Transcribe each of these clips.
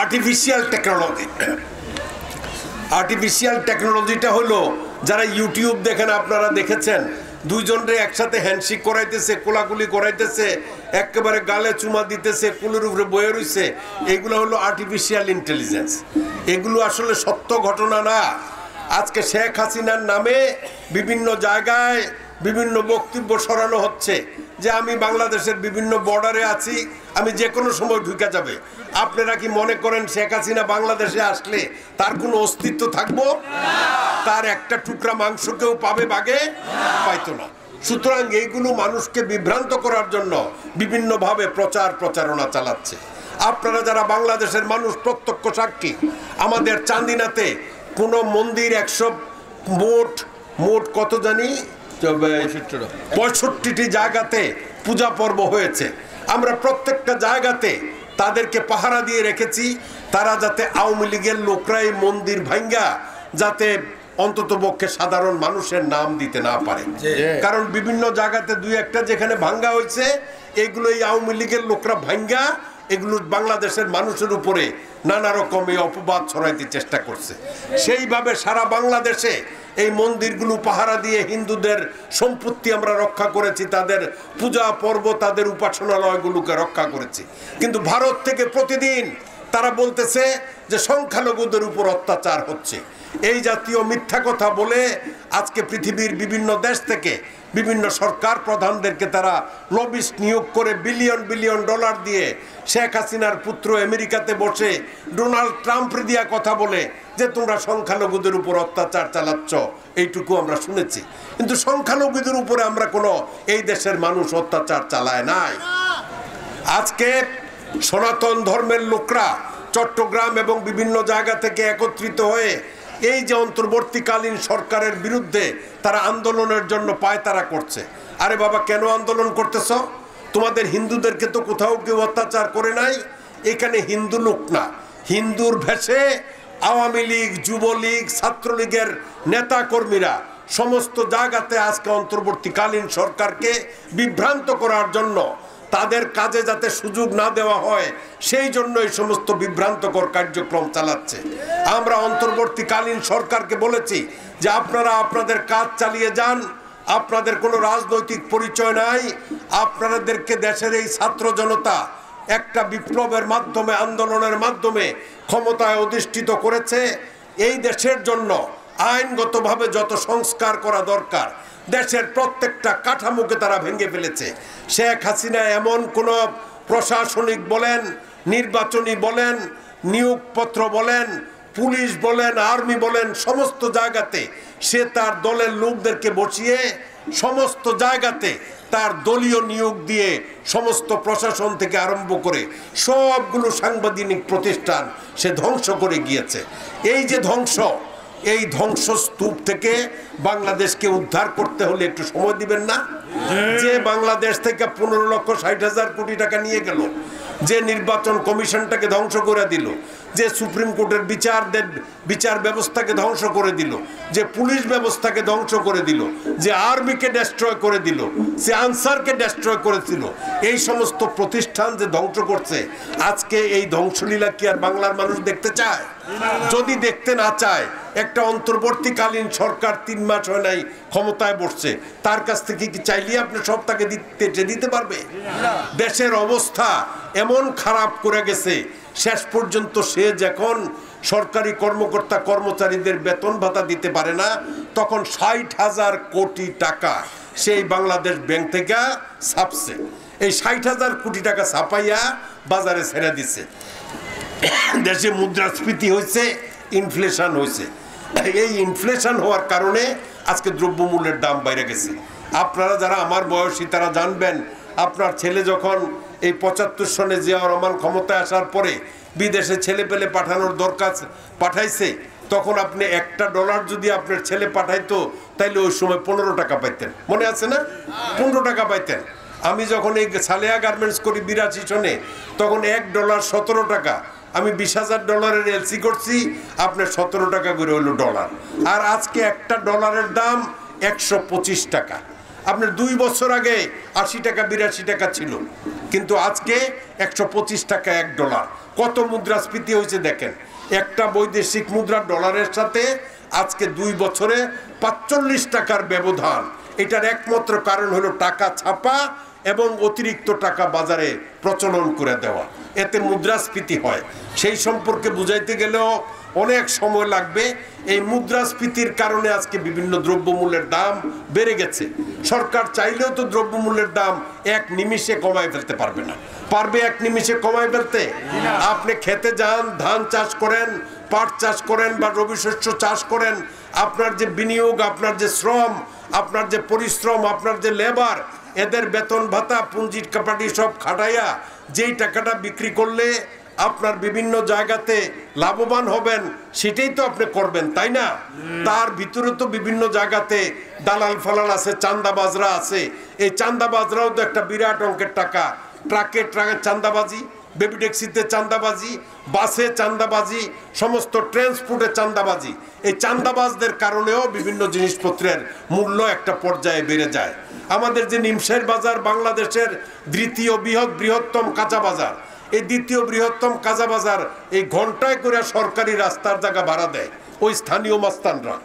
Artificial technology. Artificial টেকনোলজিটা হলো, যারা YouTube দেখেন আপনারা দেখেছেন, দুইজনরে একসাথে হ্যান্ডশেক করাইতেছে, কোলাকুলি করাইতেছে, একেবারে গালে চুমা দিতেছে, কুলের উপরে বয়ে রইছে, এগুলো হলো আর্টিফিশিয়াল ইন্টেলিজেন্স। এগুলো আসলে সত্য ঘটনা না। আজকে শেখ হাসিনার নামে বিভিন্ন জায়গায় বিভিন্ন বক্তব্য সরানো হচ্ছে যে আমি বাংলাদেশের বিভিন্ন বর্ডারে আছি, আমি যে কোনো সময় ঢুকে যাবে। আপনারা কি মনে করেন শেখ হাসিনা বাংলাদেশে আসলে তার কোনো অস্তিত্ব থাকবো? তার একটা টুকরা মাংস কেউ পাবে বাগে? পাইতো না। সুতরাং এইগুলো মানুষকে বিভ্রান্ত করার জন্য বিভিন্নভাবে প্রচারণা চালাচ্ছে। আপনারা যারা বাংলাদেশের মানুষ প্রত্যক্ষ সাক্ষী, আমাদের চান্দিনাতে কোনো মন্দির 100 মোট কত জানি 65টি জায়গাতে পূজা পর্ব হয়েছে। আমরা প্রত্যেকটা জায়গাতে তাদেরকে পাহারা দিয়ে রেখেছি, তারা যাতে আওয়ামী লীগের লোকরাই মন্দির ভাঙ্গা যাতে অন্তত পক্ষে সাধারণ মানুষের নাম দিতে না পারে। কারণ বিভিন্ন জায়গাতে দুই একটা যেখানে ভাঙ্গা হয়েছে, এগুলো এই আওয়ামী লীগের লোকরা ভাঙ্গা এগুলো বাংলাদেশের মানুষের উপরে নানা রকমের অপবাদ ছড়াইতে চেষ্টা করছে। সেইভাবে সারা বাংলাদেশে এই মন্দিরগুলো পাহারা দিয়ে হিন্দুদের সম্পত্তি আমরা রক্ষা করেছি, তাদের পূজা পর্ব, তাদের উপাসনালয়গুলোকে রক্ষা করেছি। কিন্তু ভারত থেকে প্রতিদিন তারা বলতেছে যে সংখ্যালঘুদের উপর অত্যাচার হচ্ছে। এই জাতীয় মিথ্যা কথা বলে আজকে পৃথিবীর বিভিন্ন দেশ থেকে বিভিন্ন সরকার প্রধানদেরকে তারা লবিস্ট নিয়োগ করে বিলিয়ন ডলার দিয়ে শেখ হাসিনার পুত্র আমেরিকাতে বসে ডোনাল্ড ট্রাম্প দিয়া কথা বলে যে তোমরা সংখ্যালঘুদের উপর অত্যাচার চালাচ্ছ, এইটুকু আমরা শুনেছি। কিন্তু সংখ্যালঘুদের উপরে আমরা কোনো এই দেশের মানুষ অত্যাচার চালায় নাই। আজকে সনাতন ধর্মের লোকরা চট্টগ্রাম এবং বিভিন্ন জায়গা থেকে একত্রিত হয়ে এই যে অন্তর্বর্তীকালীন সরকারের বিরুদ্ধে তারা আন্দোলনের জন্য পায়তারা করছে। আরে বাবা, কেন আন্দোলন করতেছ? তোমাদের হিন্দুদেরকে তো কোথাও কেউ অত্যাচার করে নাই। এখানে হিন্দু লোক না, হিন্দুর ভেষে আওয়ামী লীগ, যুবলীগ, ছাত্রলীগের নেতা কর্মীরা সমস্ত জায়গাতে আজকে অন্তর্বর্তীকালীন সরকারকে বিভ্রান্ত করার জন্য, তাদের কাজে যাতে সুযোগ না দেওয়া হয় সেই জন্য এই সমস্ত বিভ্রান্তকর কার্যক্রম চালাচ্ছে। আমরা অন্তর্বর্তীকালীন সরকারকে বলেছি যে আপনারা আপনাদের কাজ চালিয়ে যান, আপনাদের কোনো রাজনৈতিক পরিচয় নাই, আপনাদেরকে দেশের এই ছাত্র জনতা একটা বিপ্লবের মাধ্যমে, আন্দোলনের মাধ্যমে ক্ষমতায় অধিষ্ঠিত করেছে। এই দেশের জন্য আইনগতভাবে যত সংস্কার করা দরকার, দেশের প্রত্যেকটা কাঠামোকে তারা ভেঙে ফেলেছে। শেখ হাসিনা এমন কোন প্রশাসনিক বলেন, নির্বাচনী বলেন, নিয়োগপত্র বলেন, পুলিশ বলেন, আর্মি বলেন, সমস্ত জায়গাতে সে তার দলের লোকদেরকে বসিয়ে সমস্ত জায়গাতে তার দলীয় নিয়োগ দিয়ে সমস্ত প্রশাসন থেকে আরম্ভ করে সবগুলো সাংবিধানিক প্রতিষ্ঠান সে ধ্বংস করে গিয়েছে। এই যে ধ্বংস, এই ধ্বংসস্তূপ থেকে বাংলাদেশকে উদ্ধার করতে হলে একটু সময় দিবেন না? যে বাংলাদেশ থেকে 15,60,000 কোটি টাকা নিয়ে গেল, যে নির্বাচন কমিশনটাকে ধ্বংস করে দিল, যে সুপ্রিম কোর্টের বিচার ব্যবস্থাকে ধ্বংস করে দিল, যে পুলিশ ব্যবস্থাকে ধ্বংস করে দিল, যে আর্মিকে ডেস্ট্রয় করে দিল, যে আনসারকে ডেস্ট্রয় করেছিল, এই সমস্ত প্রতিষ্ঠান যে ধ্বংস করছে, আজকে এই ধ্বংসলীলা কি আর বাংলার মানুষ দেখতে চায়? যদি দেখতে না চায়, একটা অন্তর্বর্তীকালীন সরকার 3 মাস হয় নাই ক্ষমতায় বসছে, তার কাছ থেকে কি চাইলে আপনি সব তাকে দিতে পারবে? দেশের অবস্থা এমন খারাপ করে গেছে, শেষ পর্যন্ত সে যখন সরকারি কর্মকর্তা কর্মচারীদের বেতন ভাতা দিতে পারে না, তখন 60,000 কোটি টাকা সেই বাংলাদেশ ব্যাংক থেকে ছাপছে। এই 60,000 কোটি টাকা ছাপাইয়া বাজারে ছেড়ে দিছে। দেশে মুদ্রাস্ফীতি হয়েছে, ইনফ্লেশন হয়েছে। এই ইনফ্লেশন হওয়ার কারণে আজকে দ্রব্যমূল্যের দাম বাইরে গেছে। আপনারা যারা আমার বয়সী তারা জানবেন, আপনার ছেলে যখন এই 75 সনে জিয়াউর রহমান ক্ষমতায় আসার পরে বিদেশে ছেলে পেলে পাঠানোর দরকার পাঠাইছে, তখন আপনি $1 যদি আপনার ছেলে পাঠাইতো তাইলে ওই সময় 15 টাকা পাইতেন। মনে আছে না? 15 টাকা পাইতেন। আমি যখন এই সালেহা গার্মেন্টস করি 82 সনে, তখন $1 17 টাকা। আমি $20,000 এলসি করছি, আপনার 17 টাকা করে হইল ডলার। আর আজকে একটা ডলারের দাম 125 টাকা। আপনার 2 বছর আগে 80 টাকা 82 টাকা ছিল, কিন্তু আজকে 125 টাকা $1। কত মুদ্রাস্ফীতি হয়েছে দেখেন। একটা বৈদেশিক মুদ্রা ডলারের সাথে আজকে 2 বছরে 45 টাকার ব্যবধান। এটার একমাত্র কারণ হলো টাকা ছাপা এবং অতিরিক্ত টাকা বাজারে প্রচলন করে দেওয়া, এতে মুদ্রাস্ফীতি হয়। সেই সম্পর্কে বুঝাইতে গেলেও অনেক সময় লাগবে। এই মুদ্রাস্ফীতির কারণে আজকে বিভিন্ন দ্রব্যমূল্যের দাম বেড়ে গেছে। সরকার চাইলেও তো দ্রব্যমূল্যের দাম এক নিমিষে কমায় ফেলতে পারবে না। পারবে এক নিমিষে কমায় ফেলতে? আপনি খেতে যান, ধান চাষ করেন, পাট চাষ করেন বা রবি শস্য চাষ করেন, আপনার যে বিনিয়োগ, আপনার যে শ্রম, আপনার যে পরিশ্রম, আপনার যে লেবার, এদের বেতন ভাতা পুঁজির কাপাটি সব খাটাইয়া যেই টাকাটা বিক্রি করলে আপনার বিভিন্ন জায়গাতে লাভবান হবেন, সেটাই তো আপনি করবেন, তাই না? তার ভিতরে তো বিভিন্ন জায়গাতে দালাল ফালাল আছে, চাঁদাবাজরা আছে। এই চাঁদাবাজরাও তো একটা বিরাট অঙ্কের টাকা। ট্রাকে চাঁদাবাজি, বেবি ট্যাক্সিতে চাঁদাবাজি, বাসে চাঁদাবাজি, সমস্ত ট্রান্সপোর্টে চাঁদাবাজি। এই চাঁদাবাজদের কারণেও বিভিন্ন জিনিসপত্রের মূল্য একটা পর্যায়ে বেড়ে যায়। আমাদের যে নিমসের বাজার বাংলাদেশের দ্বিতীয় বৃহত্তম কাঁচা বাজার, এই দ্বিতীয় বৃহত্তম কাঁচা বাজার এই ঘন্টায় করে সরকারি রাস্তার জায়গা ভাড়া দেয় ওই স্থানীয় মাস্তানরা,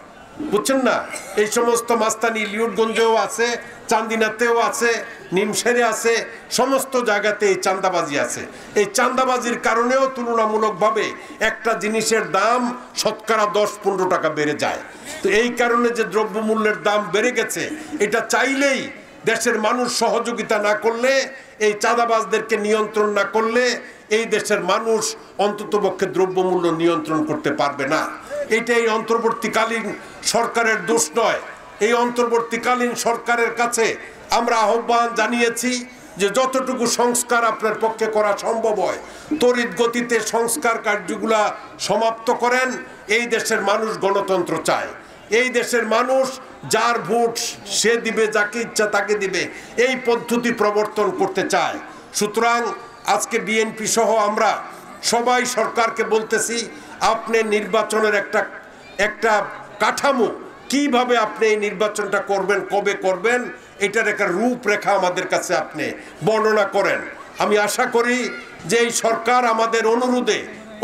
বুঝছেন না? এই সমস্ত মাস্তানি লিউটগঞ্জেও আছে, চান্দিনাতেও আছে, নিমসেরে আছে, সমস্ত জায়গাতে এই চাঁদাবাজি আছে। এই চাঁদাবাজির কারণেও তুলনামূলকভাবে একটা জিনিসের দাম শতকরা 10-15 টাকা বেড়ে যায়। তো এই কারণে যে দ্রব্যমূল্যের দাম বেড়ে গেছে, এটা চাইলেই দেশের মানুষ সহযোগিতা না করলে, এই চাঁদাবাজদেরকে নিয়ন্ত্রণ না করলে এই দেশের মানুষ অন্ততপক্ষে দ্রব্যমূল্য নিয়ন্ত্রণ করতে পারবে না। এটা এই অন্তর্বর্তীকালীন সরকারের দোষ নয়। এই অন্তর্বর্তীকালীন সরকারের কাছে আমরা আহ্বান জানিয়েছি যে যতটুকু সংস্কার আপনার পক্ষে করা সম্ভব হয় তড়িৎ গতিতে সংস্কার কার্যগুলা সমাপ্ত করেন। এই দেশের মানুষ গণতন্ত্র চায়। এই দেশের মানুষ যার ভোট সে দিবে, যাকে ইচ্ছা তাকে দিবে, এই পদ্ধতি প্রবর্তন করতে চায়। সুতরাং আজকে বিএনপি সহ আমরা সবাই সরকারকে বলতেছি, আপনি নির্বাচনের একটা কাঠামো, কিভাবে আপনি এই নির্বাচনটা করবেন, কবে করবেন, এটার একটা রূপরেখা আমাদের কাছে আপনি বর্ণনা করেন। আমি আশা করি যে এই সরকার আমাদের অনুরোধে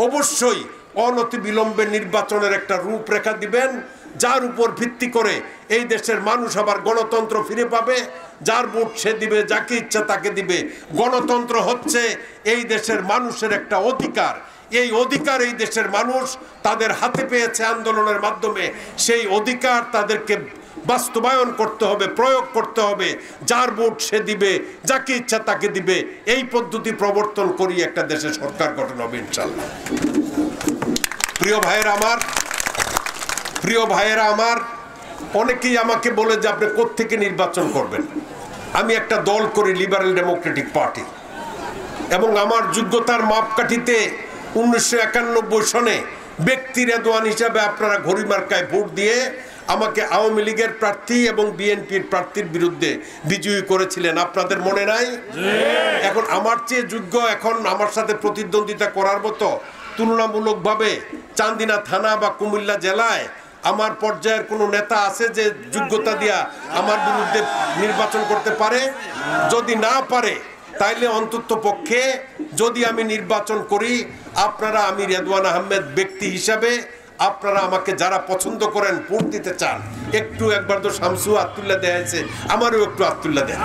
অবশ্যই অনতিবিলম্বে নির্বাচনের একটা রূপরেখা দিবেন, যার উপর ভিত্তি করে এই দেশের মানুষ আবার গণতন্ত্র ফিরে পাবে। যার ভোট সে দিবে, যাকে ইচ্ছা তাকে দিবে। গণতন্ত্র হচ্ছে এই দেশের মানুষের একটা অধিকার। এই অধিকার এই দেশের মানুষ তাদের হাতে পেয়েছে আন্দোলনের মাধ্যমে। সেই অধিকার তাদেরকে বাস্তবায়ন করতে হবে, প্রয়োগ করতে হবে। যার ভোট সে দিবে, যাকে ইচ্ছা তাকে দিবে। এই পদ্ধতি প্রবর্তন করি একটা দেশে সরকার গঠন হবে ইনশাআল্লাহ। প্রিয় ভাইয়েরা আমার, অনেকেই আমাকে বলে যে আপনি কোত্থেকে নির্বাচন করবেন। আমি একটা দল করি, লিবারেল ডেমোক্রেটিক পার্টি, এবং আমার যোগ্যতার মাপকাঠিতে 1991 সনে ব্যক্তি রেদওয়ান হিসাবে আপনারা ঘড়ি মার্কায় ভোট দিয়ে আমাকে আওয়ামী লীগের প্রার্থী এবং বিএনপির প্রার্থীর বিরুদ্ধে বিজয়ী করেছিলেন। আপনাদের মনে নাই? এখন আমার চেয়ে যোগ্য, এখন আমার সাথে প্রতিদ্বন্দ্বিতা করার মতো তুলনামূলকভাবে চান্দিনা থানা বা কুমিল্লা জেলায় আমার পর্যায়ের কোনো নেতা আছে যে যোগ্যতা দিয়া আমার বিরুদ্ধে নির্বাচন করতে পারে? যদি না পারে, তাইলে অন্তত পক্ষে যদি আমি নির্বাচন করি, আপনারা, আমি রেদওয়ান আহমেদ ব্যক্তি হিসাবে আপনারা আমাকে যারা পছন্দ করেন, ভোট দিতে চান, একবার তো শামসু আতুল্লাহ দেয়াছে, আমারও একটু আতুল্লাহ দেন।